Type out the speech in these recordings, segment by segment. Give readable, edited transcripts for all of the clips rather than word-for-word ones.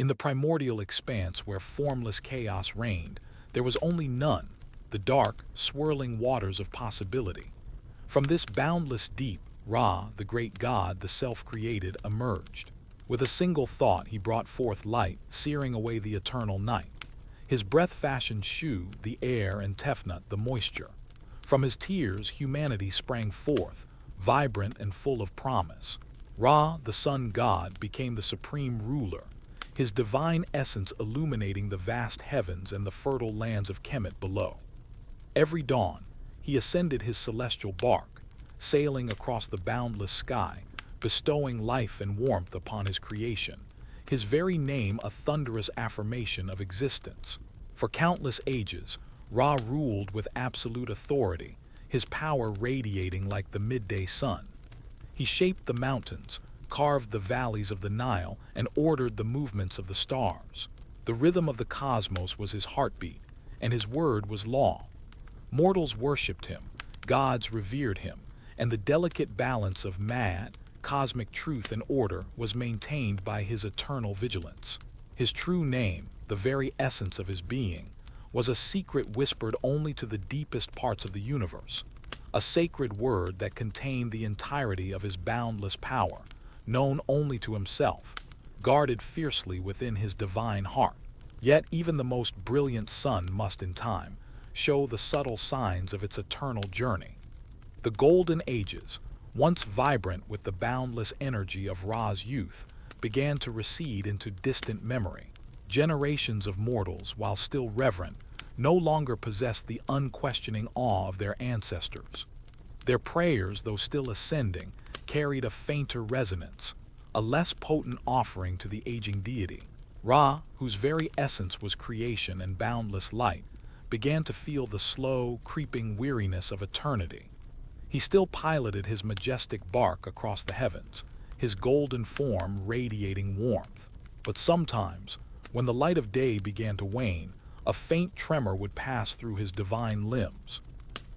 In the primordial expanse where formless chaos reigned, there was only none, the dark, swirling waters of possibility. From this boundless deep, Ra, the great god, the self-created, emerged. With a single thought he brought forth light, searing away the eternal night. His breath fashioned Shu, the air, and Tefnut, the moisture. From his tears humanity sprang forth, vibrant and full of promise. Ra, the sun god, became the supreme ruler, his divine essence illuminating the vast heavens and the fertile lands of Kemet below. Every dawn, he ascended his celestial bark, sailing across the boundless sky, bestowing life and warmth upon his creation, his very name a thunderous affirmation of existence. For countless ages, Ra ruled with absolute authority, his power radiating like the midday sun. He shaped the mountains, carved the valleys of the Nile, and ordered the movements of the stars. The rhythm of the cosmos was his heartbeat, and his word was law. Mortals worshipped him, gods revered him, and the delicate balance of mad, cosmic truth and order was maintained by his eternal vigilance. His true name, the very essence of his being, was a secret whispered only to the deepest parts of the universe, a sacred word that contained the entirety of his boundless power, known only to himself, guarded fiercely within his divine heart. Yet even the most brilliant sun must in time show the subtle signs of its eternal journey. The golden ages, once vibrant with the boundless energy of Ra's youth, began to recede into distant memory. Generations of mortals, while still reverent, no longer possessed the unquestioning awe of their ancestors. Their prayers, though still ascending, carried a fainter resonance, a less potent offering to the aging deity. Ra, whose very essence was creation and boundless light, began to feel the slow, creeping weariness of eternity. He still piloted his majestic bark across the heavens, his golden form radiating warmth. But sometimes, when the light of day began to wane, a faint tremor would pass through his divine limbs.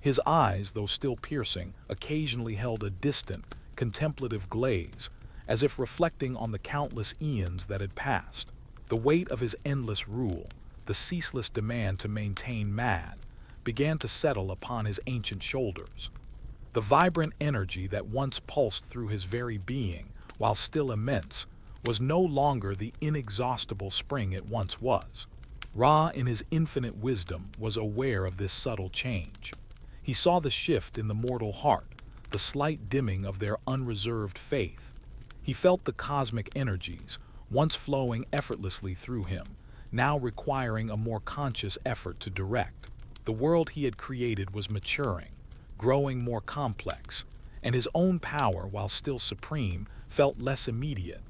His eyes, though still piercing, occasionally held a distant, contemplative glaze, as if reflecting on the countless eons that had passed. The weight of his endless rule, the ceaseless demand to maintain mad, began to settle upon his ancient shoulders. The vibrant energy that once pulsed through his very being, while still immense, was no longer the inexhaustible spring it once was. Ra, in his infinite wisdom, was aware of this subtle change. He saw the shift in the mortal heart, the slight dimming of their unreserved faith. He felt the cosmic energies, once flowing effortlessly through him, now requiring a more conscious effort to direct. The world he had created was maturing, growing more complex, and his own power, while still supreme, felt less immediate,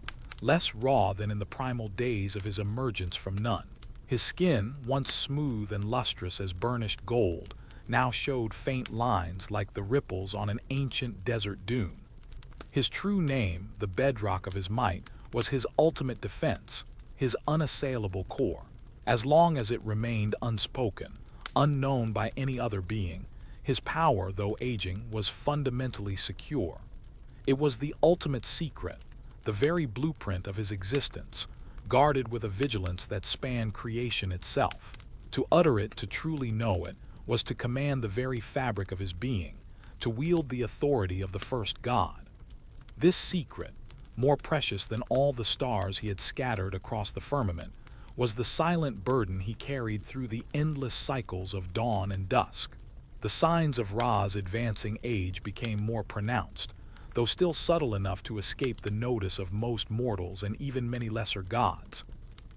less raw than in the primal days of his emergence from none. His skin, once smooth and lustrous as burnished gold, now showed faint lines like the ripples on an ancient desert dune. His true name, the bedrock of his might, was his ultimate defense, his unassailable core. As long as it remained unspoken, unknown by any other being, his power, though aging, was fundamentally secure. It was the ultimate secret, the very blueprint of his existence, guarded with a vigilance that spanned creation itself. To utter it, to truly know it, was to command the very fabric of his being, to wield the authority of the first god. This secret, more precious than all the stars he had scattered across the firmament, was the silent burden he carried through the endless cycles of dawn and dusk. The signs of Ra's advancing age became more pronounced, though still subtle enough to escape the notice of most mortals and even many lesser gods.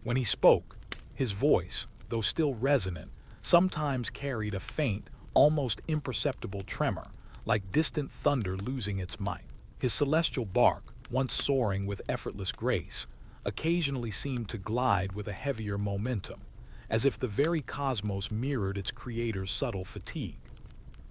When he spoke, his voice, though still resonant, sometimes carried a faint, almost imperceptible tremor, like distant thunder losing its might. His celestial bark, once soaring with effortless grace, occasionally seemed to glide with a heavier momentum, as if the very cosmos mirrored its creator's subtle fatigue.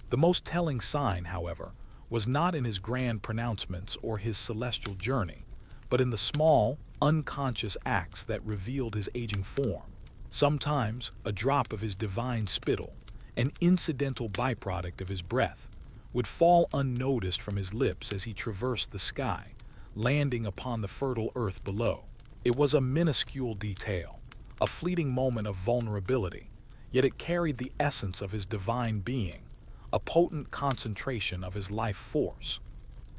The most telling sign, however, was not in his grand pronouncements or his celestial journey, but in the small, unconscious acts that revealed his aging form. Sometimes, a drop of his divine spittle, an incidental byproduct of his breath, would fall unnoticed from his lips as he traversed the sky, landing upon the fertile earth below. It was a minuscule detail, a fleeting moment of vulnerability, yet it carried the essence of his divine being, a potent concentration of his life force.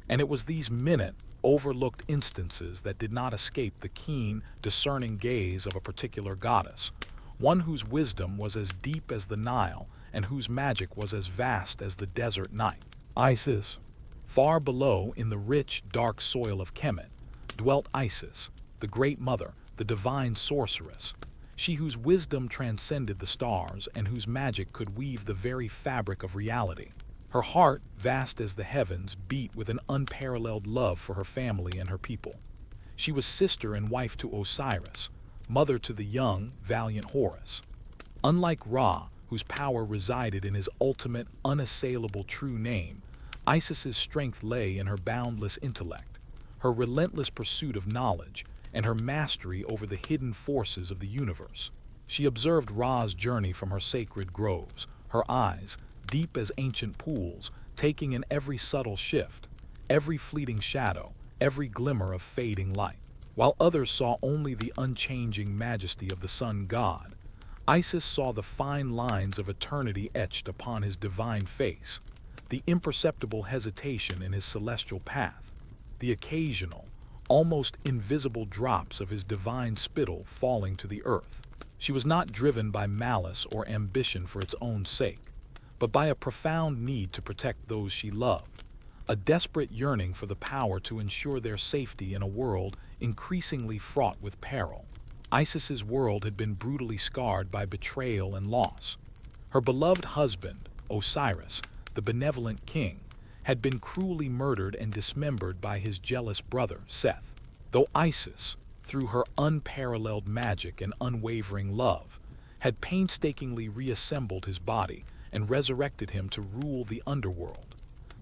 And it was these minute, overlooked instances that did not escape the keen, discerning gaze of a particular goddess, one whose wisdom was as deep as the Nile and whose magic was as vast as the desert night. Isis. Far below, in the rich, dark soil of Kemet, dwelt Isis, the Great Mother, the divine sorceress, she whose wisdom transcended the stars and whose magic could weave the very fabric of reality. Her heart, vast as the heavens, beat with an unparalleled love for her family and her people. She was sister and wife to Osiris, mother to the young, valiant Horus. Unlike Ra, whose power resided in his ultimate, unassailable true name, Isis's strength lay in her boundless intellect, her relentless pursuit of knowledge, and her mastery over the hidden forces of the universe. She observed Ra's journey from her sacred groves, her eyes, deep as ancient pools, taking in every subtle shift, every fleeting shadow, every glimmer of fading light. While others saw only the unchanging majesty of the sun god, Isis saw the fine lines of eternity etched upon his divine face, the imperceptible hesitation in his celestial path, the occasional, almost invisible drops of his divine spittle falling to the earth. She was not driven by malice or ambition for its own sake, but by a profound need to protect those she loved, a desperate yearning for the power to ensure their safety in a world increasingly fraught with peril. Isis's world had been brutally scarred by betrayal and loss. Her beloved husband, Osiris, the benevolent king, had been cruelly murdered and dismembered by his jealous brother, Seth. Though Isis, through her unparalleled magic and unwavering love, had painstakingly reassembled his body and resurrected him to rule the underworld,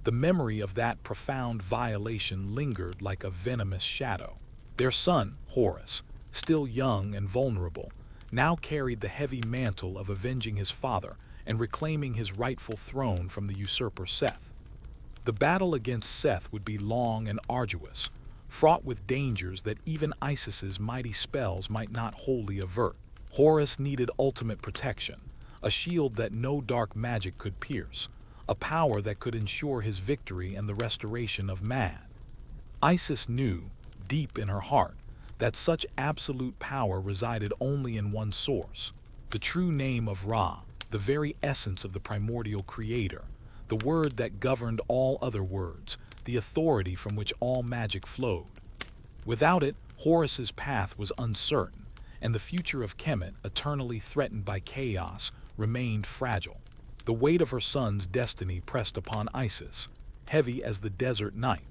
the memory of that profound violation lingered like a venomous shadow. Their son, Horus, still young and vulnerable, now carried the heavy mantle of avenging his father and reclaiming his rightful throne from the usurper Seth. The battle against Seth would be long and arduous, fraught with dangers that even Isis's mighty spells might not wholly avert. Horus needed ultimate protection, a shield that no dark magic could pierce, a power that could ensure his victory and the restoration of man. Isis knew, deep in her heart, that such absolute power resided only in one source, the true name of Ra, the very essence of the primordial creator, the word that governed all other words, the authority from which all magic flowed. Without it, Horus's path was uncertain, and the future of Kemet, eternally threatened by chaos, remained fragile. The weight of her son's destiny pressed upon Isis, heavy as the desert night.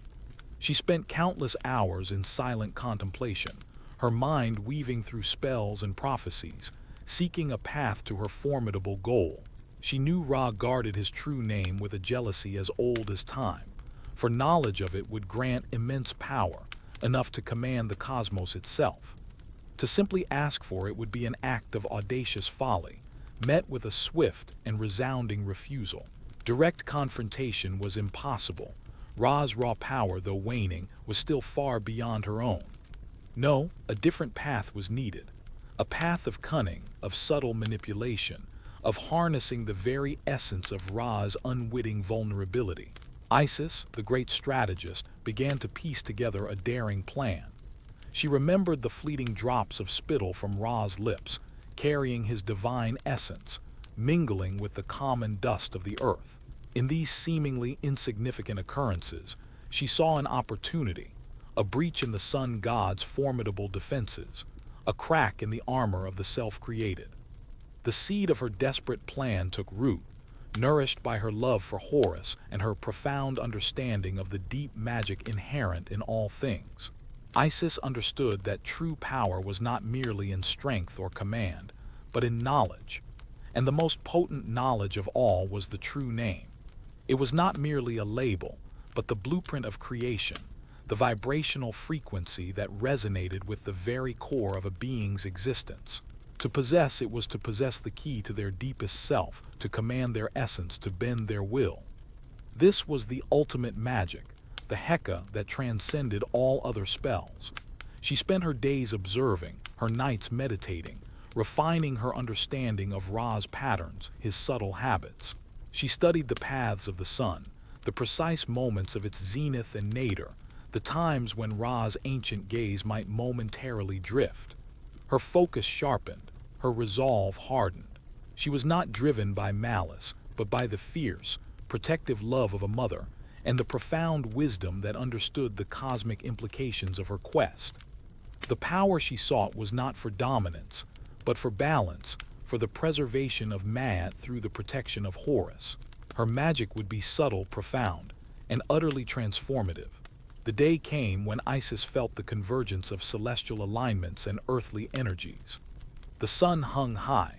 She spent countless hours in silent contemplation, her mind weaving through spells and prophecies, seeking a path to her formidable goal. She knew Ra guarded his true name with a jealousy as old as time, for knowledge of it would grant immense power, enough to command the cosmos itself. To simply ask for it would be an act of audacious folly, met with a swift and resounding refusal. Direct confrontation was impossible. Ra's raw power, though waning, was still far beyond her own. No, a different path was needed, a path of cunning, of subtle manipulation, of harnessing the very essence of Ra's unwitting vulnerability. Isis, the great strategist, began to piece together a daring plan. She remembered the fleeting drops of spittle from Ra's lips, carrying his divine essence, mingling with the common dust of the earth. In these seemingly insignificant occurrences, she saw an opportunity, a breach in the sun god's formidable defenses, a crack in the armor of the self-created. The seed of her desperate plan took root, nourished by her love for Horus and her profound understanding of the deep magic inherent in all things. Isis understood that true power was not merely in strength or command, but in knowledge, and the most potent knowledge of all was the true name. It was not merely a label, but the blueprint of creation, the vibrational frequency that resonated with the very core of a being's existence. To possess it was to possess the key to their deepest self, to command their essence, to bend their will. This was the ultimate magic, the Heka that transcended all other spells. She spent her days observing, her nights meditating, refining her understanding of Ra's patterns, his subtle habits. She studied the paths of the sun, the precise moments of its zenith and nadir, the times when Ra's ancient gaze might momentarily drift. Her focus sharpened, her resolve hardened. She was not driven by malice, but by the fierce, protective love of a mother, and the profound wisdom that understood the cosmic implications of her quest. The power she sought was not for dominance, but for balance, for the preservation of Mad through the protection of Horus. Her magic would be subtle, profound, and utterly transformative. The day came when Isis felt the convergence of celestial alignments and earthly energies. The sun hung high,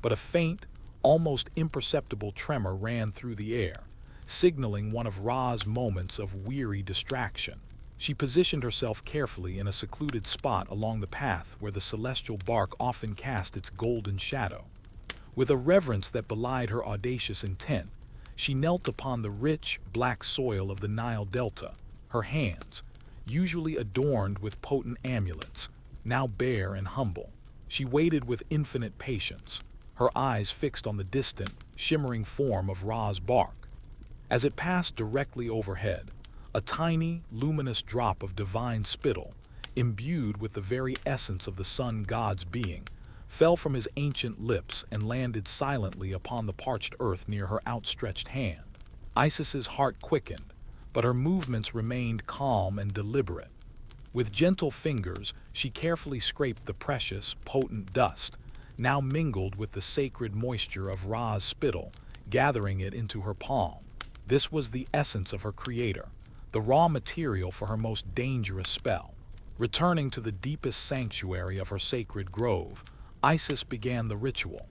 but a faint, almost imperceptible tremor ran through the air, signaling one of Ra's moments of weary distraction. She positioned herself carefully in a secluded spot along the path where the celestial bark often cast its golden shadow. With a reverence that belied her audacious intent, she knelt upon the rich, black soil of the Nile Delta, her hands, usually adorned with potent amulets, now bare and humble. She waited with infinite patience, her eyes fixed on the distant, shimmering form of Ra's bark. As it passed directly overhead, a tiny, luminous drop of divine spittle, imbued with the very essence of the sun god's being, fell from his ancient lips and landed silently upon the parched earth near her outstretched hand. Isis's heart quickened, but her movements remained calm and deliberate. With gentle fingers, she carefully scraped the precious, potent dust, now mingled with the sacred moisture of Ra's spittle, gathering it into her palm. This was the essence of her creator, the raw material for her most dangerous spell. Returning to the deepest sanctuary of her sacred grove, Isis began the ritual.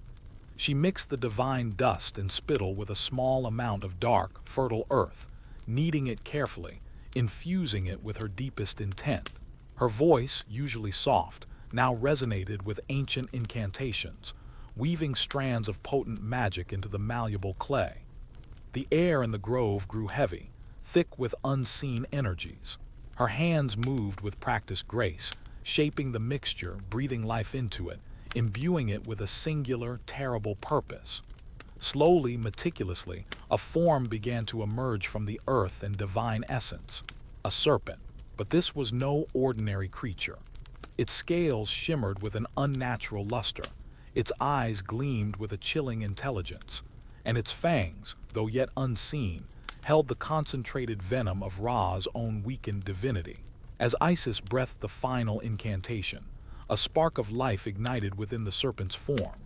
She mixed the divine dust and spittle with a small amount of dark, fertile earth, kneading it carefully, infusing it with her deepest intent. Her voice, usually soft, now resonated with ancient incantations, weaving strands of potent magic into the malleable clay. The air in the grove grew heavy, thick with unseen energies. Her hands moved with practiced grace, shaping the mixture, breathing life into it, imbuing it with a singular, terrible purpose. Slowly, meticulously, a form began to emerge from the earth and divine essence, a serpent. But this was no ordinary creature. Its scales shimmered with an unnatural luster, its eyes gleamed with a chilling intelligence, and its fangs, though yet unseen, held the concentrated venom of Ra's own weakened divinity. As Isis breathed the final incantation, a spark of life ignited within the serpent's form.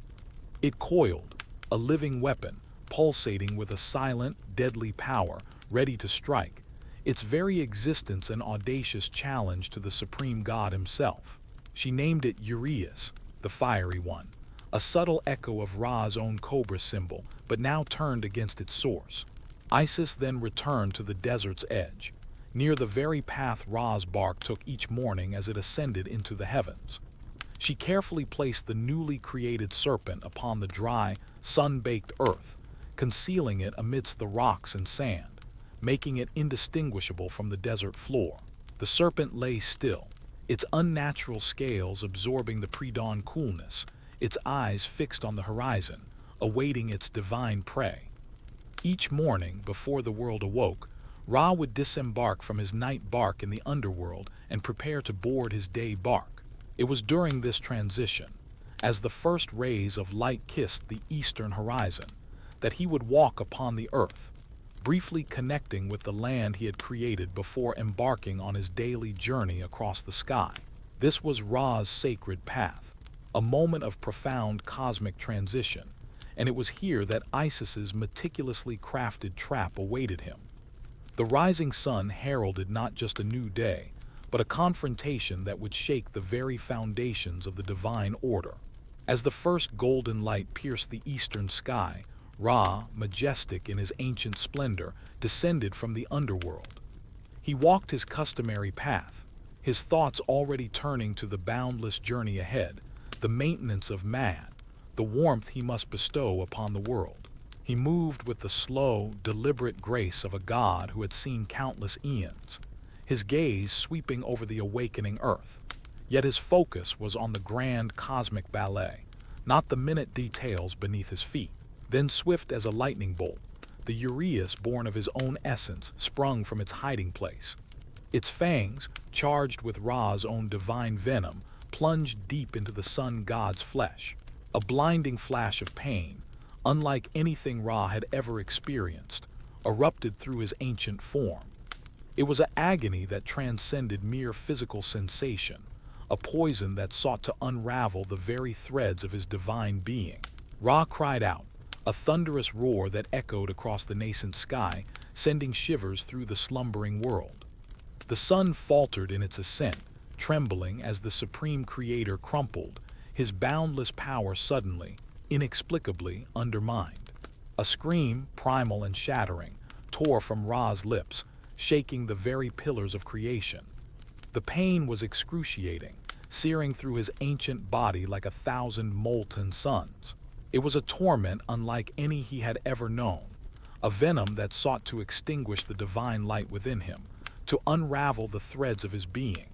It coiled, a living weapon, pulsating with a silent, deadly power, ready to strike, its very existence an audacious challenge to the supreme god himself. She named it Urias, the fiery one, a subtle echo of Ra's own cobra symbol, but now turned against its source. Isis then returned to the desert's edge, near the very path Ra's bark took each morning as it ascended into the heavens. She carefully placed the newly created serpent upon the dry, sun-baked earth, concealing it amidst the rocks and sand, making it indistinguishable from the desert floor. The serpent lay still, its unnatural scales absorbing the pre-dawn coolness, its eyes fixed on the horizon, awaiting its divine prey. Each morning, before the world awoke, Ra would disembark from his night bark in the underworld and prepare to board his day bark. It was during this transition, as the first rays of light kissed the eastern horizon, that he would walk upon the earth, briefly connecting with the land he had created before embarking on his daily journey across the sky. This was Ra's sacred path, a moment of profound cosmic transition, and it was here that Isis's meticulously crafted trap awaited him. The rising sun heralded not just a new day, but a confrontation that would shake the very foundations of the divine order. As the first golden light pierced the eastern sky, Ra, majestic in his ancient splendor, descended from the underworld. He walked his customary path, his thoughts already turning to the boundless journey ahead, the maintenance of Mad, the warmth he must bestow upon the world. He moved with the slow, deliberate grace of a god who had seen countless eons, his gaze sweeping over the awakening earth, Yet his focus was on the grand cosmic ballet, not the minute details beneath his feet. Then, swift as a lightning bolt, the Uraeus, born of his own essence, sprung from its hiding place. Its fangs, charged with Ra's own divine venom, plunged deep into the sun god's flesh. A blinding flash of pain, unlike anything Ra had ever experienced, erupted through his ancient form. It was an agony that transcended mere physical sensation, a poison that sought to unravel the very threads of his divine being. Ra cried out, a thunderous roar that echoed across the nascent sky, sending shivers through the slumbering world. The sun faltered in its ascent, trembling as the supreme creator crumpled, his boundless power suddenly, inexplicably undermined. A scream, primal and shattering, tore from Ra's lips, shaking the very pillars of creation. The pain was excruciating, searing through his ancient body like 1,000 molten suns. It was a torment unlike any he had ever known, a venom that sought to extinguish the divine light within him, to unravel the threads of his being.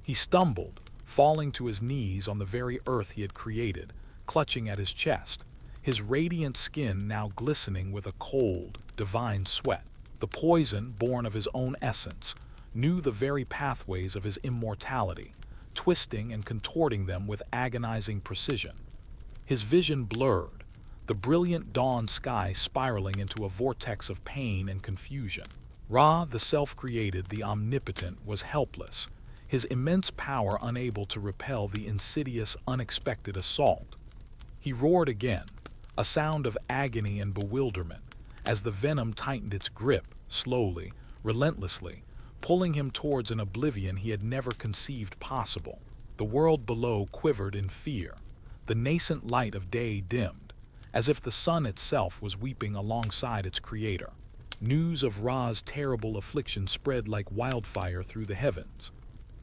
He stumbled, falling to his knees on the very earth he had created, clutching at his chest, his radiant skin now glistening with a cold, divine sweat. The poison, born of his own essence, knew the very pathways of his immortality, twisting and contorting them with agonizing precision. His vision blurred, the brilliant dawn sky spiraling into a vortex of pain and confusion. Ra, the self-created, the omnipotent, was helpless, his immense power unable to repel the insidious, unexpected assault. He roared again, a sound of agony and bewilderment, as the venom tightened its grip, slowly, relentlessly, pulling him towards an oblivion he had never conceived possible. The world below quivered in fear. The nascent light of day dimmed, as if the sun itself was weeping alongside its creator. News of Ra's terrible affliction spread like wildfire through the heavens.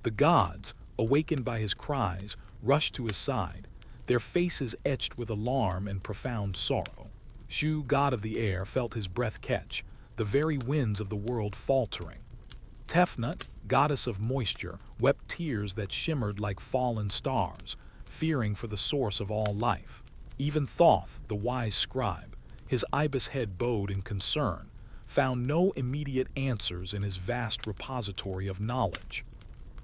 The gods, awakened by his cries, rushed to his side, their faces etched with alarm and profound sorrow. Shu, god of the air, felt his breath catch, the very winds of the world faltering. Tefnut, goddess of moisture, wept tears that shimmered like fallen stars, fearing for the source of all life. Even Thoth, the wise scribe, his ibis head bowed in concern, found no immediate answers in his vast repository of knowledge.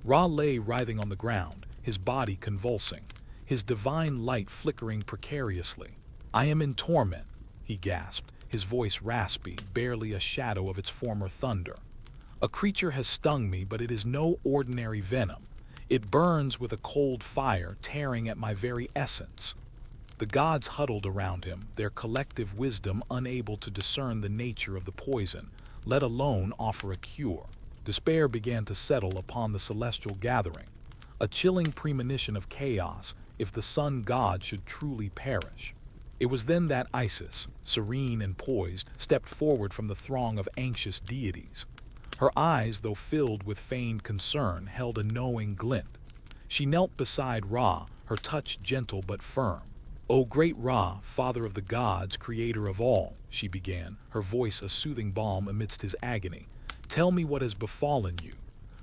Ra lay writhing on the ground, his body convulsing, his divine light flickering precariously. "I am in torment," he gasped, his voice raspy, barely a shadow of its former thunder. "A creature has stung me, but it is no ordinary venom. It burns with a cold fire, tearing at my very essence." The gods huddled around him, their collective wisdom unable to discern the nature of the poison, let alone offer a cure. Despair began to settle upon the celestial gathering, a chilling premonition of chaos if the sun god should truly perish. It was then that Isis, serene and poised, stepped forward from the throng of anxious deities. Her eyes, though filled with feigned concern, held a knowing glint. She knelt beside Ra, her touch gentle but firm. "O great Ra, father of the gods, creator of all," she began, her voice a soothing balm amidst his agony, "tell me what has befallen you.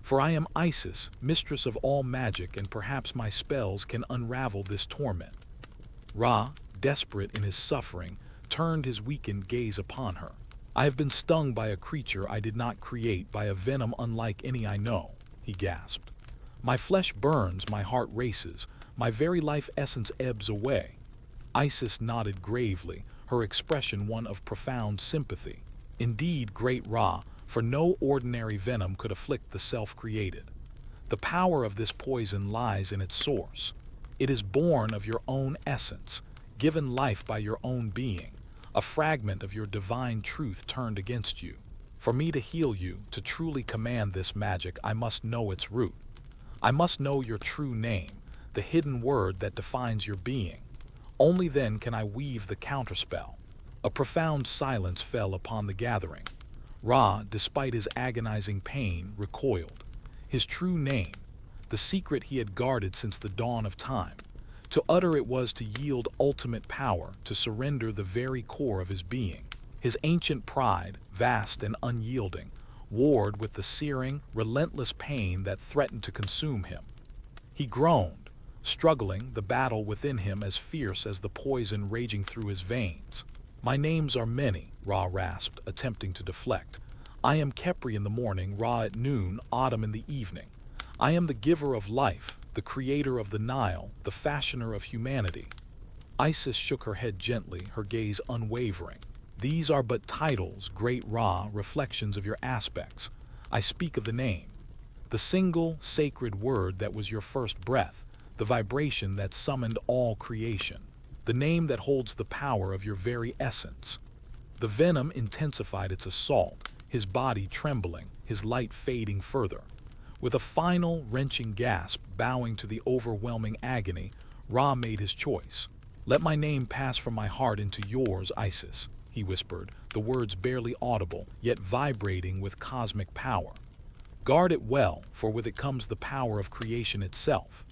For I am Isis, mistress of all magic, and perhaps my spells can unravel this torment." Ra, desperate in his suffering, turned his weakened gaze upon her. "I have been stung by a creature I did not create, by a venom unlike any I know," he gasped. "My flesh burns, my heart races, my very life essence ebbs away." Isis nodded gravely, her expression one of profound sympathy. "Indeed, great Ra, for no ordinary venom could afflict the self-created. The power of this poison lies in its source. It is born of your own essence, given life by your own being, a fragment of your divine truth turned against you. For me to heal you, to truly command this magic, I must know its root. I must know your true name, the hidden word that defines your being. Only then can I weave the counterspell." A profound silence fell upon the gathering. Ra, despite his agonizing pain, recoiled. His true name, the secret he had guarded since the dawn of time. To utter it was to yield ultimate power, to surrender the very core of his being. His ancient pride, vast and unyielding, warred with the searing, relentless pain that threatened to consume him. He groaned, struggling, the battle within him as fierce as the poison raging through his veins. "My names are many," Ra rasped, attempting to deflect. "I am Khepri in the morning, Ra at noon, Autumn in the evening. I am the giver of life, the creator of the Nile, the fashioner of humanity." Isis shook her head gently, her gaze unwavering. "These are but titles, great Ra, reflections of your aspects. I speak of the name. The single, sacred word that was your first breath, the vibration that summoned all creation. The name that holds the power of your very essence." The venom intensified its assault, his body trembling, his light fading further. With a final, wrenching gasp, bowing to the overwhelming agony, Ra made his choice. "Let my name pass from my heart into yours, Isis," he whispered, the words barely audible, yet vibrating with cosmic power. "Guard it well, for with it comes the power of creation itself."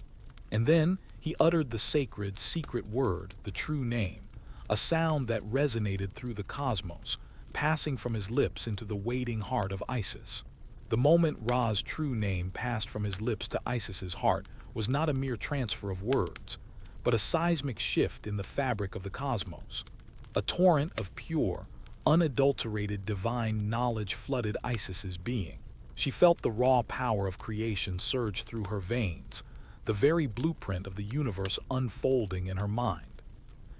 And then he uttered the sacred, secret word, the true name, a sound that resonated through the cosmos, passing from his lips into the waiting heart of Isis. The moment Ra's true name passed from his lips to Isis's heart was not a mere transfer of words, but a seismic shift in the fabric of the cosmos. A torrent of pure, unadulterated divine knowledge flooded Isis's being. She felt the raw power of creation surge through her veins, the very blueprint of the universe unfolding in her mind.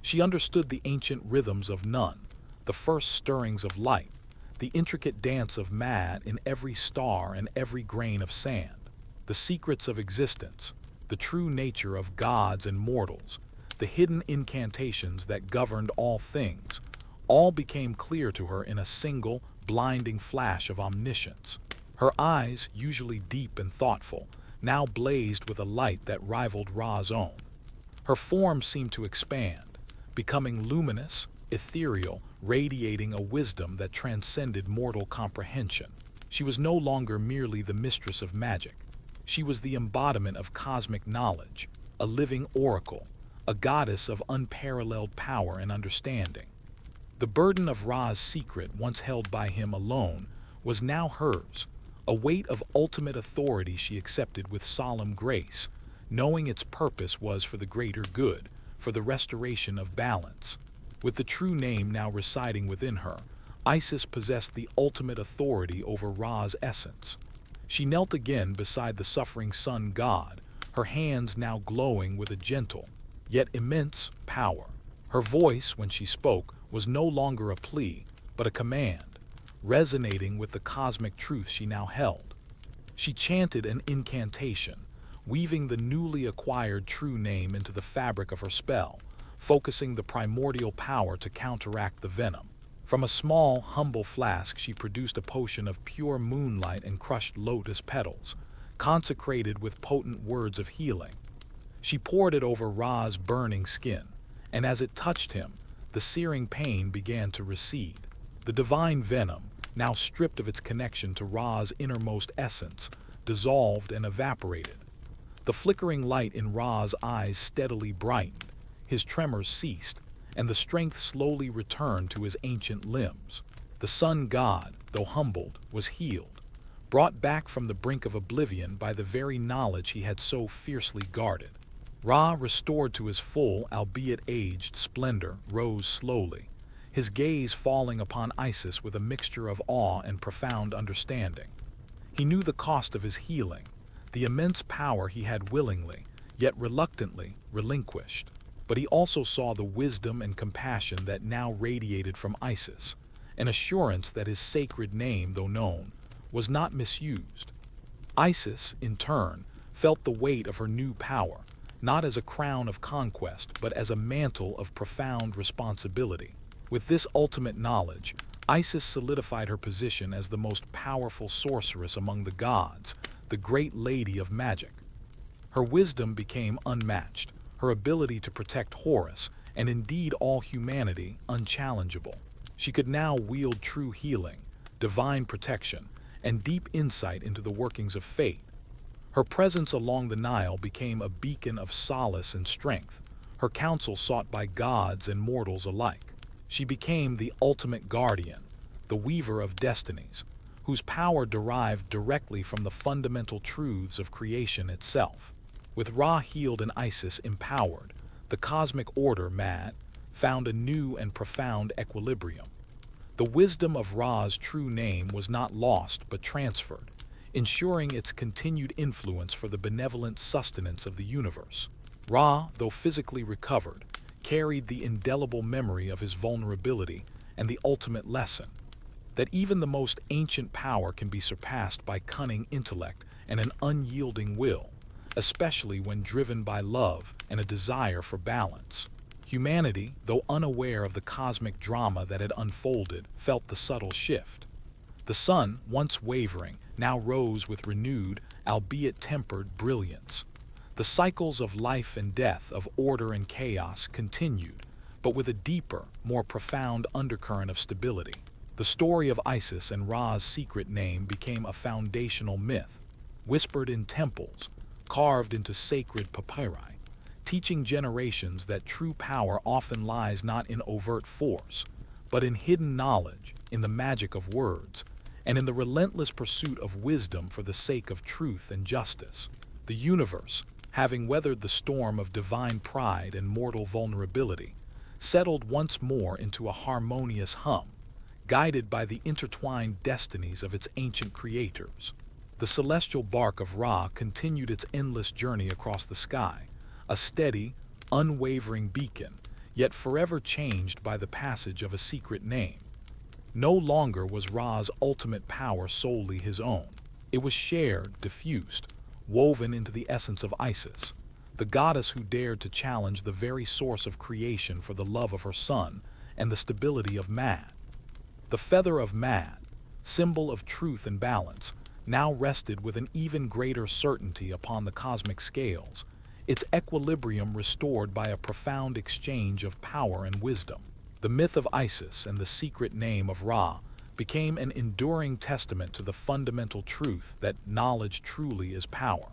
She understood the ancient rhythms of Nun, the first stirrings of light, the intricate dance of Mad in every star and every grain of sand, the secrets of existence, the true nature of gods and mortals, the hidden incantations that governed all things, all became clear to her in a single, blinding flash of omniscience. Her eyes, usually deep and thoughtful, now blazed with a light that rivaled Ra's own. Her form seemed to expand, becoming luminous, ethereal, radiating a wisdom that transcended mortal comprehension. She was no longer merely the mistress of magic. She was the embodiment of cosmic knowledge, a living oracle, a goddess of unparalleled power and understanding. The burden of Ra's secret, once held by him alone, was now hers, a weight of ultimate authority she accepted with solemn grace, knowing its purpose was for the greater good, for the restoration of balance. With the true name now residing within her, Isis possessed the ultimate authority over Ra's essence. She knelt again beside the suffering sun god, her hands now glowing with a gentle, yet immense, power. Her voice, when she spoke, was no longer a plea, but a command, resonating with the cosmic truth she now held. She chanted an incantation, weaving the newly acquired true name into the fabric of her spell, focusing the primordial power to counteract the venom. From a small, humble flask she produced a potion of pure moonlight and crushed lotus petals, consecrated with potent words of healing. She poured it over Ra's burning skin, and as it touched him, the searing pain began to recede. The divine venom, now stripped of its connection to Ra's innermost essence, dissolved and evaporated. The flickering light in Ra's eyes steadily brightened, his tremors ceased, and the strength slowly returned to his ancient limbs. The sun god, though humbled, was healed, brought back from the brink of oblivion by the very knowledge he had so fiercely guarded. Ra, restored to his full, albeit aged, splendor, rose slowly, his gaze falling upon Isis with a mixture of awe and profound understanding. He knew the cost of his healing, the immense power he had willingly, yet reluctantly, relinquished. But he also saw the wisdom and compassion that now radiated from Isis, an assurance that his sacred name, though known, was not misused. Isis, in turn, felt the weight of her new power, not as a crown of conquest, but as a mantle of profound responsibility. With this ultimate knowledge, Isis solidified her position as the most powerful sorceress among the gods, the great lady of magic. Her wisdom became unmatched, her ability to protect Horus, and indeed all humanity, unchallengeable. She could now wield true healing, divine protection, and deep insight into the workings of fate. Her presence along the Nile became a beacon of solace and strength, her counsel sought by gods and mortals alike. She became the ultimate guardian, the weaver of destinies, whose power derived directly from the fundamental truths of creation itself. With Ra healed and Isis empowered, the cosmic order, Maat, found a new and profound equilibrium. The wisdom of Ra's true name was not lost but transferred, ensuring its continued influence for the benevolent sustenance of the universe. Ra, though physically recovered, carried the indelible memory of his vulnerability and the ultimate lesson, that even the most ancient power can be surpassed by cunning intellect and an unyielding will, especially when driven by love and a desire for balance. Humanity, though unaware of the cosmic drama that had unfolded, felt the subtle shift. The sun, once wavering, now rose with renewed, albeit tempered, brilliance. The cycles of life and death, of order and chaos, continued, but with a deeper, more profound undercurrent of stability. The story of Isis and Ra's secret name became a foundational myth, whispered in temples, carved into sacred papyri, teaching generations that true power often lies not in overt force, but in hidden knowledge, in the magic of words, and in the relentless pursuit of wisdom for the sake of truth and justice. The universe, having weathered the storm of divine pride and mortal vulnerability, settled once more into a harmonious hum, guided by the intertwined destinies of its ancient creators. The celestial bark of Ra continued its endless journey across the sky, a steady, unwavering beacon, yet forever changed by the passage of a secret name. No longer was Ra's ultimate power solely his own. It was shared, diffused, woven into the essence of Isis, the goddess who dared to challenge the very source of creation for the love of her son and the stability of Maat. The feather of Maat, symbol of truth and balance, now rested with an even greater certainty upon the cosmic scales, its equilibrium restored by a profound exchange of power and wisdom. The myth of Isis and the secret name of Ra became an enduring testament to the fundamental truth that knowledge truly is power,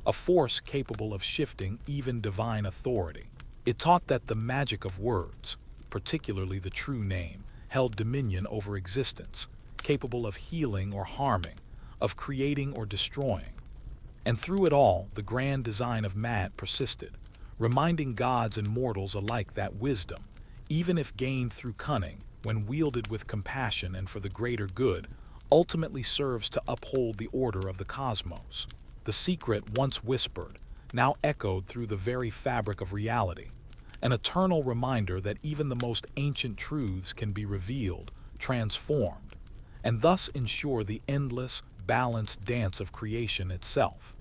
a force capable of shifting even divine authority. It taught that the magic of words, particularly the true name, held dominion over existence, capable of healing or harming, of creating or destroying. And through it all, the grand design of Maat persisted, reminding gods and mortals alike that wisdom, even if gained through cunning, when wielded with compassion and for the greater good, ultimately serves to uphold the order of the cosmos. The secret, once whispered, now echoed through the very fabric of reality, an eternal reminder that even the most ancient truths can be revealed, transformed, and thus ensure the endless, balanced dance of creation itself.